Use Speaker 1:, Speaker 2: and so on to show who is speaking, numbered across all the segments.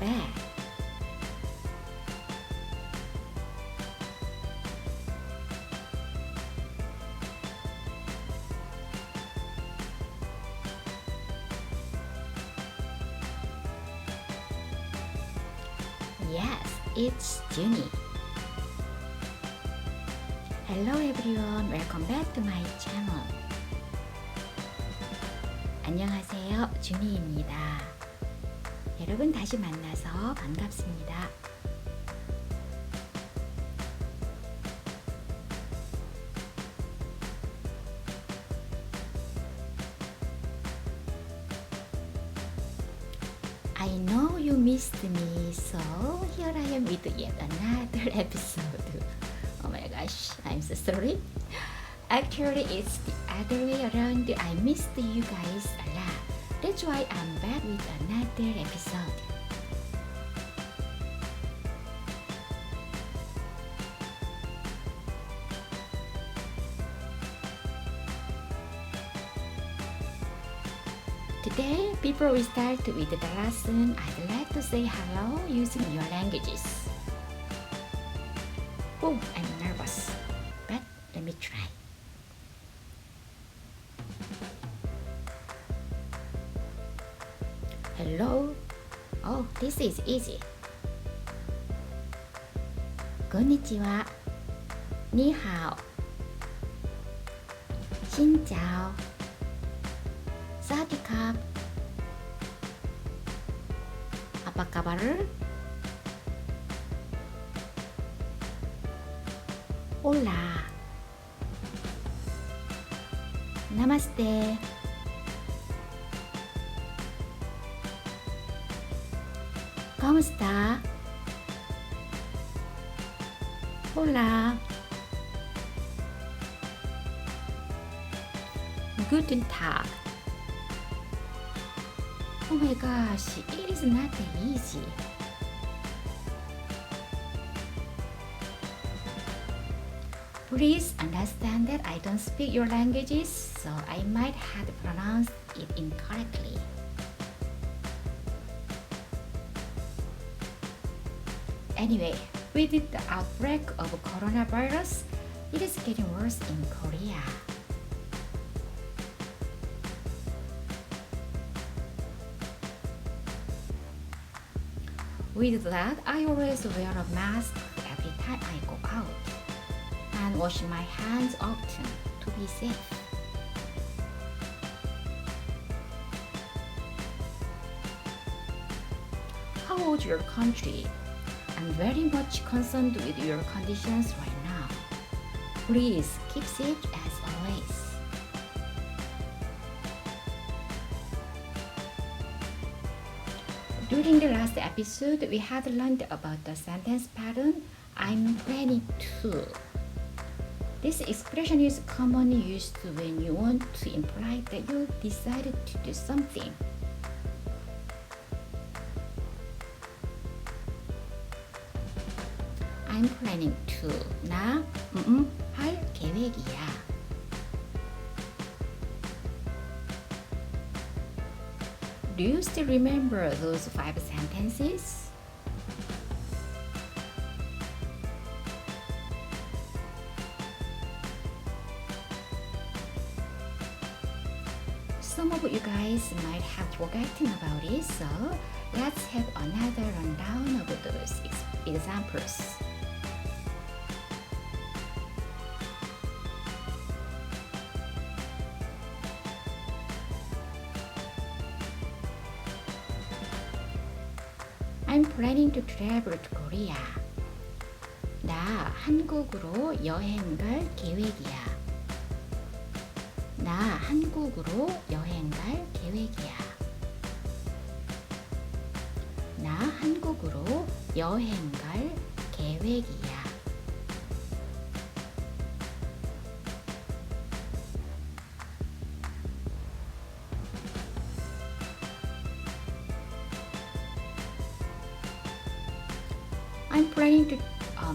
Speaker 1: bad. Yes, it's Juny. Hello everyone, welcome back to my channel. 안녕하세요, 주니입니다. 여러분 다시 만나서 반갑습니다. I know you missed me, so here I am with yet another episode. Oh my gosh, I'm so sorry. Actually, it's the other way around. I missed you guys a lot. That's why I'm back with another episode. Today, before we start with the lesson, I'd like to say hello using your languages. Oh, I'm nervous, but let me try. Hello. Oh, this is easy. Konnichiwa. Ni hao. Xin chào. Sawadee. Apa kabar? Hola. Namaste. ¿Cómo está? Hola. Guten Tag. Oh my gosh, it is not easy. Please understand that I don't speak your languages, so I might have pronounced it incorrectly. Anyway, with the outbreak of coronavirus, it is getting worse in Korea. With that, I always wear a mask every time I go out and wash my hands often to be safe. How is your country? I'm very much concerned with your conditions right now. Please keep safe as always. During the last episode, we had learned about the sentence pattern, I'm planning to. This expression is commonly used when you want to imply that you decided to do something. I'm planning to. 나 할 계획이야. Do you still remember those 5 sentences? Some of you guys might have forgotten about it, so let's have another rundown of those examples. I'm planning to travel to Korea. 나 한국으로 여행 갈 계획이야. 나 한국으로 여행 갈 계획이야. 나 한국으로 여행 갈 계획이야. I'm planning to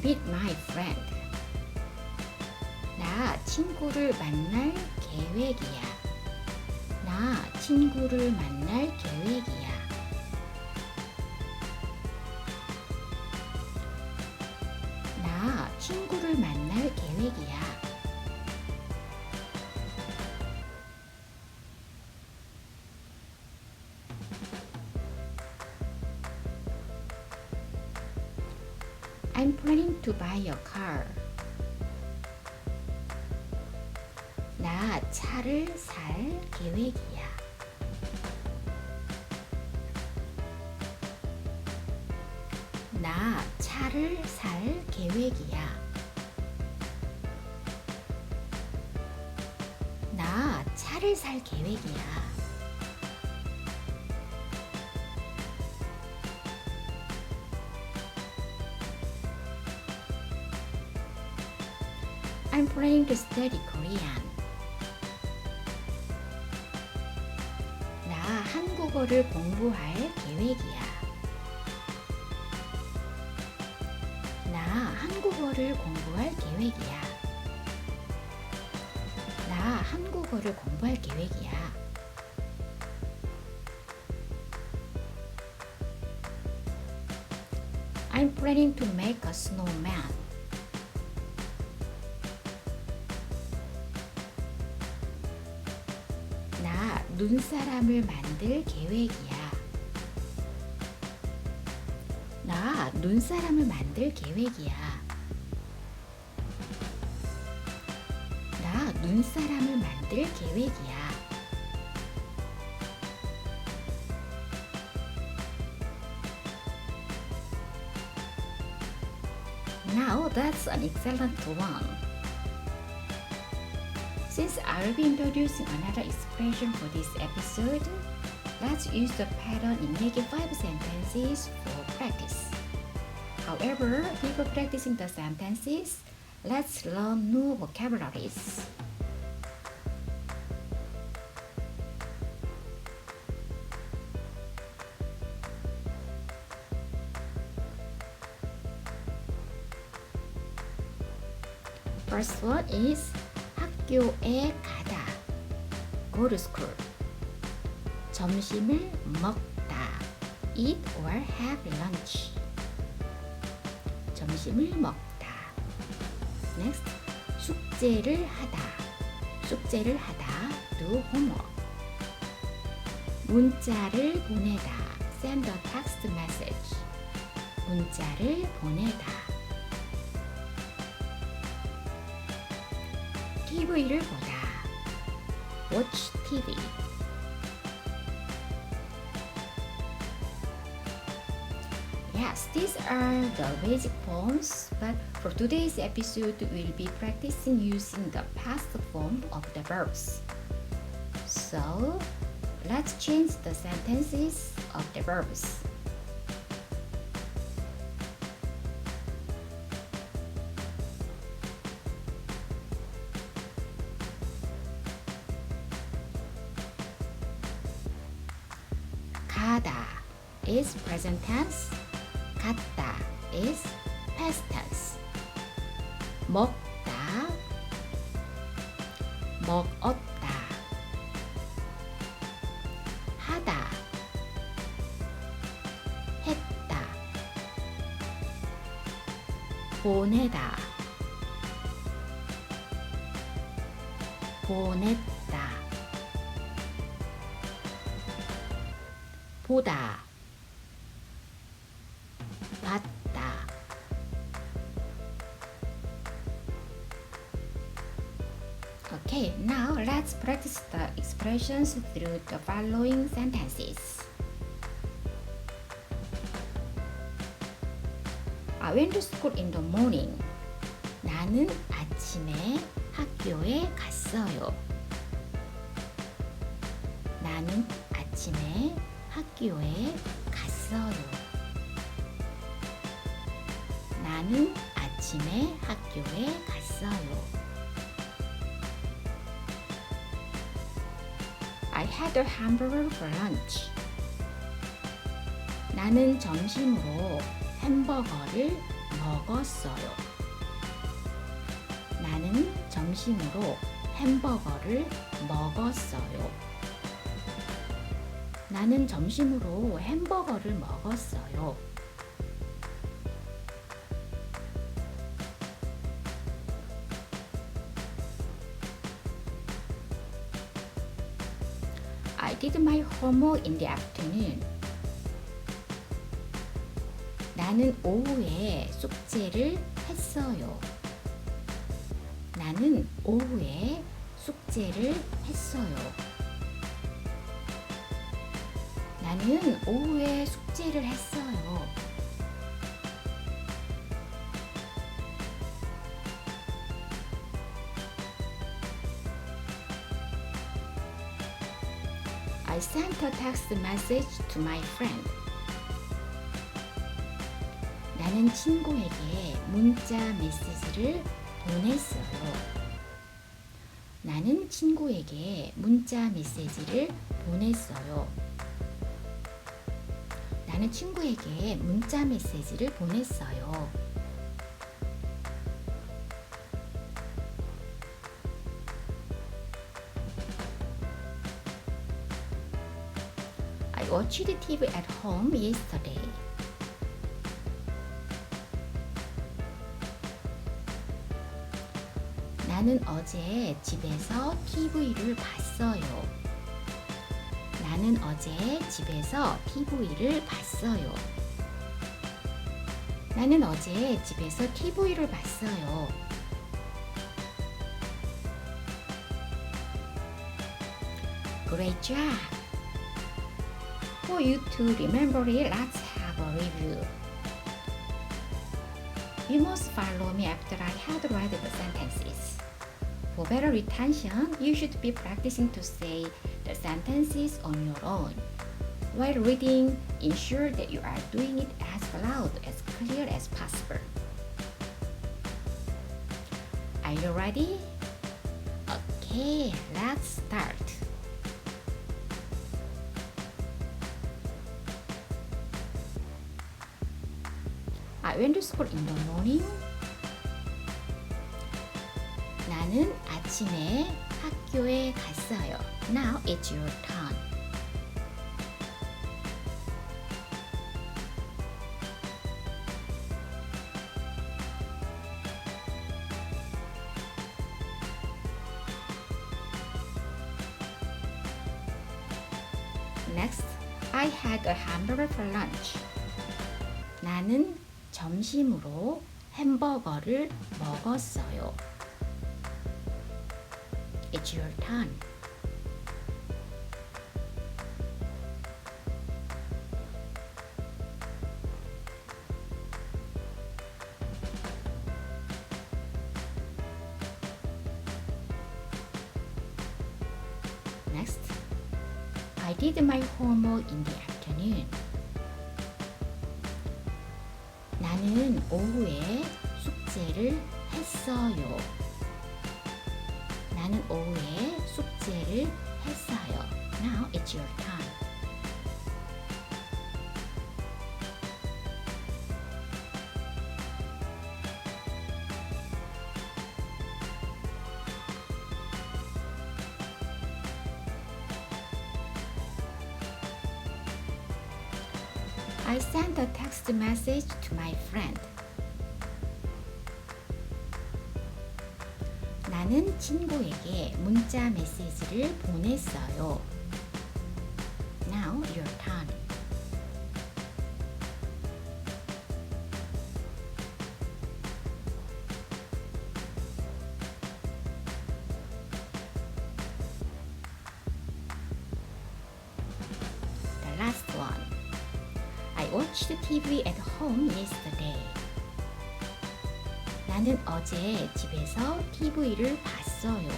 Speaker 1: meet my friend. 나 친구를 만날 계획이야. 나 친구를 만날 계획이야. 친구를 만날 계획이야. I'm planning to buy a car. 나 차를 살 계획이야. 나 차를 살 계획이야. 나 차를 살 계획이야. I'm planning to study Korean. 나 한국어를 공부할 계획이야. 나 한국어를 공부할 계획이야. 나 한국어를 공부할 계획이야. I'm planning to make a snowman. 나 눈사람을 만들 계획이야. 나 눈사람을 만들 계획이야. 나 눈사람을 만들 계획이야. Now that's an excellent one. Since I'll be introducing another expression for this episode, let's use the pattern in making 5 sentences for practice. However, before practicing the sentences, let's learn new vocabularies. First one is 학교에 가다. Go to school. 점심을 먹다. Eat or have lunch. 점심을 먹다. Next, 숙제를 하다. 숙제를 하다. Do homework. 문자를 보내다. Send a text message. 문자를 보내다. TV를 보다. Watch TV. Yes, these are the basic forms, but for today's episode, we'll be practicing using the past form of the verbs. So, let's change the sentences of the verbs. 가다 is present tense. 갔다 is past tense. 먹다, 먹었다. 하다, 했다. 보내다, 보냈다. 보다, 봤다. Okay, now let's practice the expressions through the following sentences. I went to school in the morning. 나는 아침에 학교에 갔어요. 나는 아침에 학교에 갔어요. 나는 아침에 학교에 갔어요. I had a hamburger for lunch. 나는 점심으로 햄버거를 먹었어요. 나는 점심으로 햄버거를 먹었어요. 나는 점심으로 햄버거를 먹었어요. did my homework in the afternoon. 나는 오후에 숙제를 했어요. 나는 오후에 숙제를 했어요. 나는 오후에 숙제를 했어요. I sent a text message to my friend. 나는 친구에게 문자 메시지를 보냈어요. 나는 친구에게 문자 메시지를 보냈어요. 나는 친구에게 문자 메시지를 보냈어요. I watched TV at home yesterday. 나는 어제 집에서 TV를 봤어요. 나는 어제 집에서 TV를 봤어요. 나는 어제 집에서 TV를 봤어요. Great job! For you to remember it, let's have a review. You must follow me after I had read the sentences. For better retention, you should be practicing to say the sentences on your own. While reading, ensure that you are doing it as loud, as clear as possible. Are you ready? Okay, let's start. I went to school in the morning. 나는 아침에 학교에 갔어요. Now it's your turn. Next, I had a hamburger for lunch. 나는 점심으로 햄버거를 먹었어요. It's your turn. Next, I did my homework in the afternoon. 나는 오후에 숙제를 했어요. 나는 오후에 숙제를 했어요. Now it's your turn. I sent a text message to my friend. 나는 친구에게 문자 메시지를 보냈어요. Now your turn. The last one. I watched TV at home yesterday. 나는 어제 집에서 TV를 봤어요.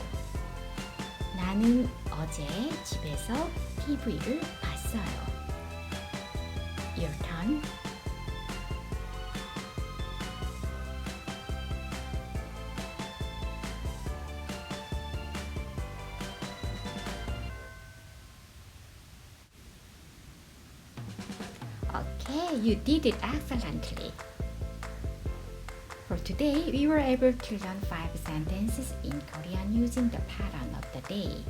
Speaker 1: 나는 어제 집에서 TV를 봤어요. Your turn. Okay, you did it excellently. For today, we were able to learn 5 sentences in Korean using the pattern of the day.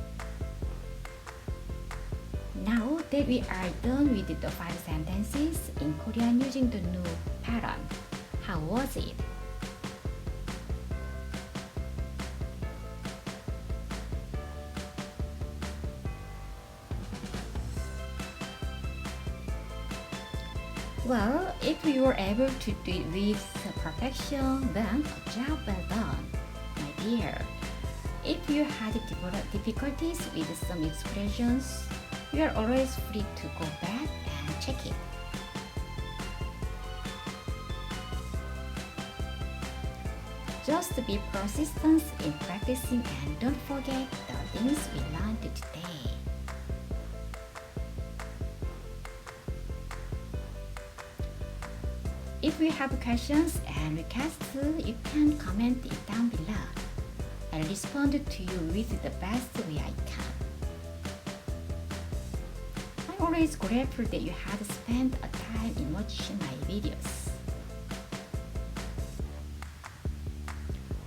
Speaker 1: Now that we are done with the 5 sentences in Korean using the new pattern, how was it? Well, if you are able to do it with perfection, then a job well done, my dear. If you had difficulties with some expressions, you are always free to go back and check it. Just be persistent in practicing and don't forget the things we learned today. If you have questions and requests, you can comment it down below. I'll respond to you with the best way I can. I'm always grateful that you had spent a time in watching my videos.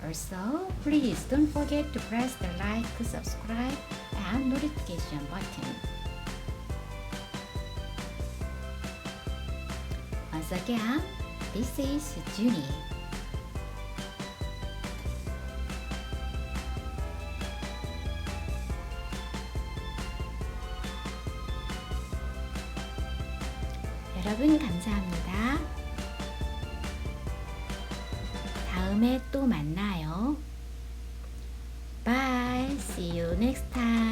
Speaker 1: Also, please don't forget to press the like, subscribe, and notification button. Once again, this is Juny. 여러분 감사합니다. 다음에 또 만나요. Bye. See you next time.